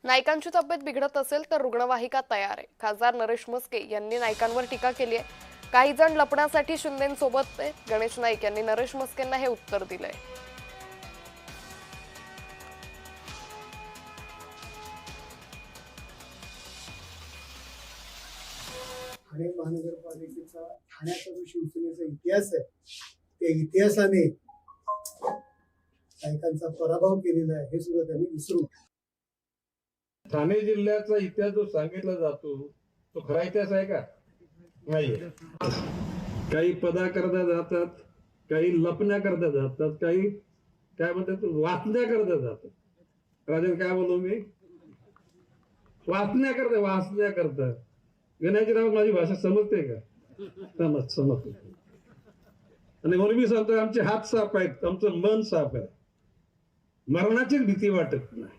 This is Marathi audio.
नाईकांची तब्येत बिघडत असेल तर रुग्णवाहिका तयार आहे. खासदार नरेश म्हस्के यांनी नाईकांवर टीका केली आहे. काही जण लपण्यासाठी शिंदेंसोबत आहेत. गणेश नाईक यांनी नरेश म्हस्केंना हे उत्तर दिलंय. ठाणे महानगरपालिकेचा ठाण्याचा जो शिवसेनेचा इतिहास आहे त्या इतिहासाने नायकांचा पराभव केलेला आहे हे सुद्धा त्यांनी विसरू. ठाणे जिल्ह्याचा इतिहास जो सांगितला जातो तो खरा इतिहास आहे का? नाही. काही पदा करता जातात, काही लपण्या करता जातात, काही काय म्हणतात वाचण्या करता जातात. राजन काय बोलू मी? वाचण्या करता. गणेशराव माझी भाषा समजते का? समजते. आणि म्हणून मी सांगतो आमचे हात साफ आहेत, आमचं मन साफ आहे. मरणाची भीती वाटत नाही.